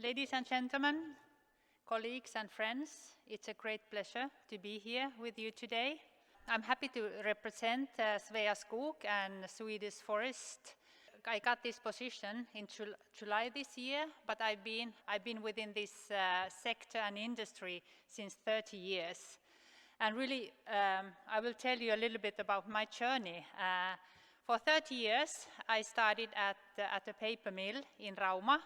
Ladies and gentlemen, colleagues and friends, it's a great pleasure to be here with you today. I'm happy to represent Sveaskog and Swedish Forest. I got this position in July this year, but I've been within this sector and industry since 30 years. And really, I will tell you a little bit about my journey. For 30 years, I started at a paper mill in Rauma,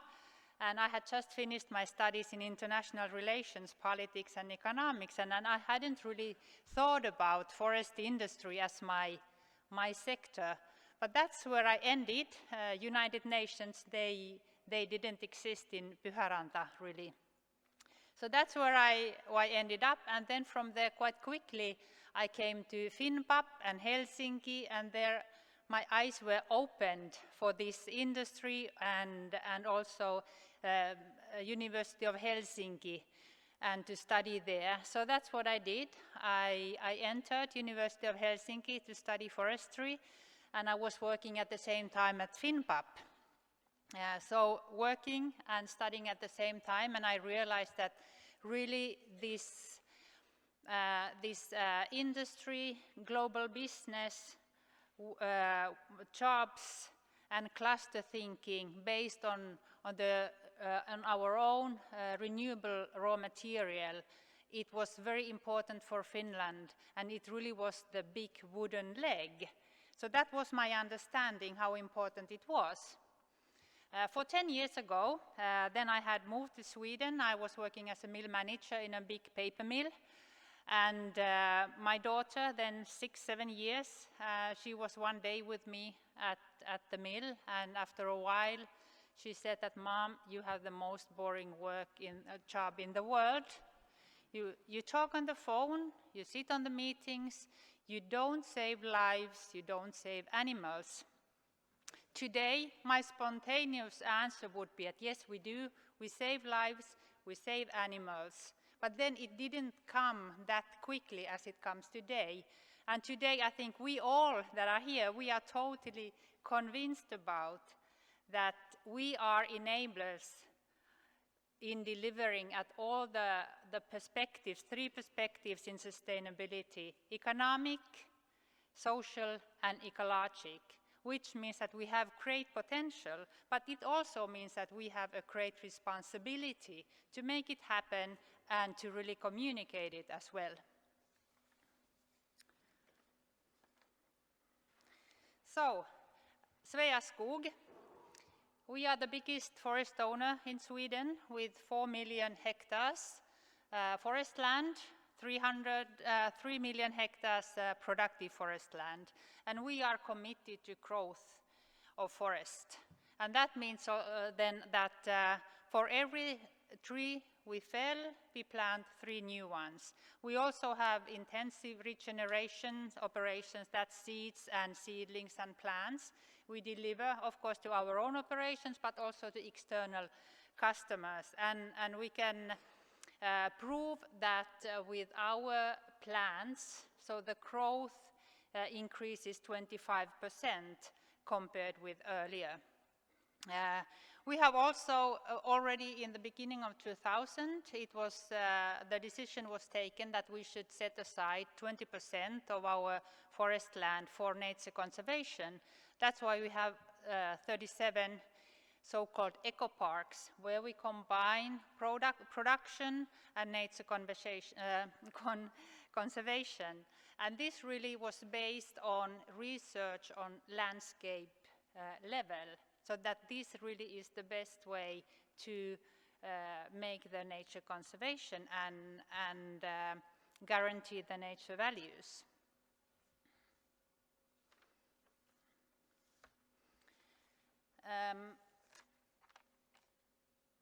and I had just finished my studies in international relations, politics and economics, and I hadn't really thought about forest industry as my sector. But that's where I ended. United Nations, they didn't exist in Pyhäranta, really. So that's where I ended up, and then from there quite quickly I came to Finnpap and Helsinki, and there my eyes were opened for this industry and also University of Helsinki and to study there. So that's what I did. I entered University of Helsinki to study forestry, and I was working at the same time at Finnpap. So working and studying at the same time, and I realized that really this industry, global business, jobs and cluster thinking based on our own renewable raw material, it was very important for Finland, and it really was the big wooden leg. So that was my understanding how important it was. For 10 years ago, then I had moved to Sweden. I was working as a mill manager in a big paper mill. And my daughter, then 6-7 years, she was one day with me at the mill. And after a while, she said that, "Mom, you have the most boring job in the world. You talk on the phone, you sit on the meetings, you don't save lives, you don't save animals." Today, my spontaneous answer would be that yes, we do. We save lives, we save animals. But then it didn't come that quickly as it comes today. And today, I think we all that are here, we are totally convinced about that we are enablers in delivering at all the perspectives, 3 perspectives in sustainability: economic, social, and ecologic. Which means that we have great potential, but it also means that we have a great responsibility to make it happen and to really communicate it as well. So, Sveaskog, we are the biggest forest owner in Sweden with 4 million hectares forest land, 3 million hectares productive forest land, and we are committed to growth of forest. And that means then that for every tree we fell, we plant 3 new ones. We also have intensive regeneration operations, that's seeds and seedlings and plants. We deliver, of course, to our own operations, but also to external customers. And we can prove that with our plants, so the growth increases 25% compared with earlier. We have also already in the beginning of 2000, the decision was taken that we should set aside 20% of our forest land for nature conservation. That's why we have 37 so-called eco-parks, where we combine production and nature conservation. And this really was based on research on landscape level, so that this really is the best way to make the nature conservation and guarantee the nature values.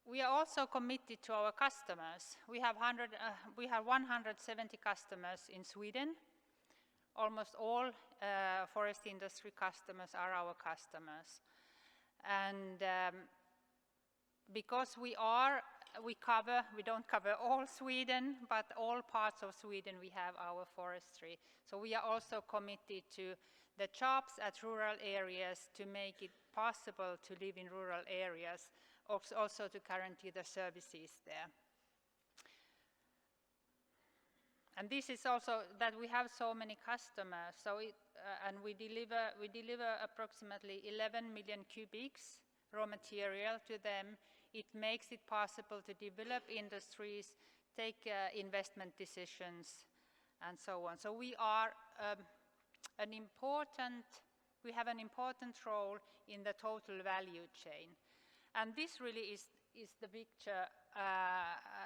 We are also committed to our customers. We have 170 customers in Sweden. Almost all forest industry customers are our customers. And because we don't cover all Sweden, but all parts of Sweden we have our forestry. So we are also committed to the jobs at rural areas to make it possible to live in rural areas also to guarantee the services there. And this is also that we have so many customers, so and we deliver approximately 11 million cubics raw material to them. It makes it possible to develop industries, take investment decisions, and so on. So we are we have an important role in the total value chain. And this really is the picture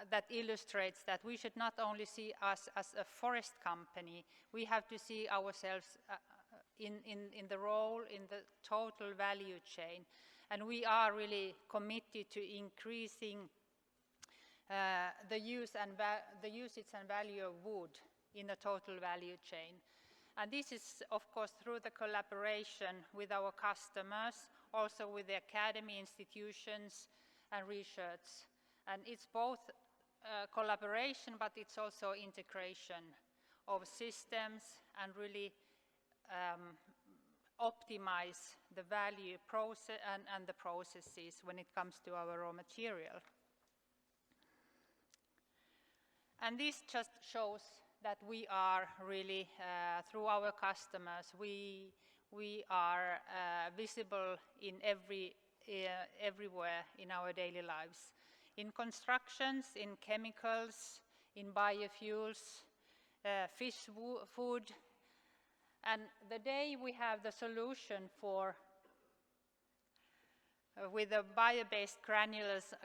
that illustrates that we should not only see us as a forest company, we have to see ourselves in the role in the total value chain. And we are really committed to increasing the usage and value of wood in the total value chain. And this is, of course, through the collaboration with our customers, also with the academy, institutions, and research. And it's both collaboration, but it's also integration of systems and really optimize the value process and the processes when it comes to our raw material. And this just shows that we are really, through our customers, we are visible in everywhere in our daily lives. In constructions, in chemicals, in biofuels, fish food. And the day we have the solution for with the bio-based granulars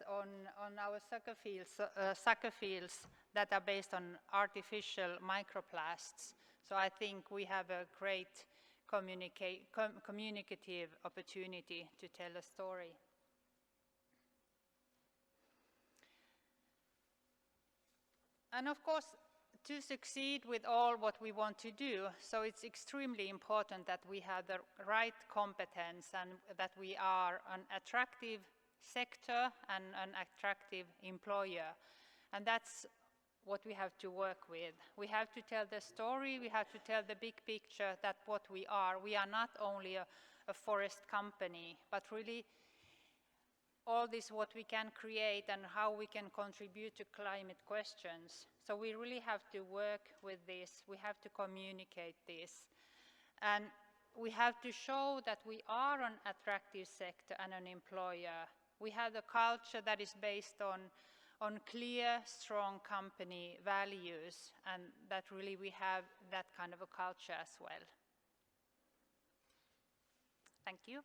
on our sucker fields that are based on artificial microplasts. So I think we have a great communicative opportunity to tell a story. And of course, to succeed with all what we want to do, so it's extremely important that we have the right competence and that we are an attractive sector and an attractive employer. And that's what we have to work with. We have to tell the story, we have to tell the big picture that what we are not only a forest company, but really all this what we can create and how we can contribute to climate questions. So we really have to work with this, we have to communicate this. And we have to show that we are an attractive sector and an employer. We have a culture that is based on clear, strong company values, and that really we have that kind of a culture as well. Thank you.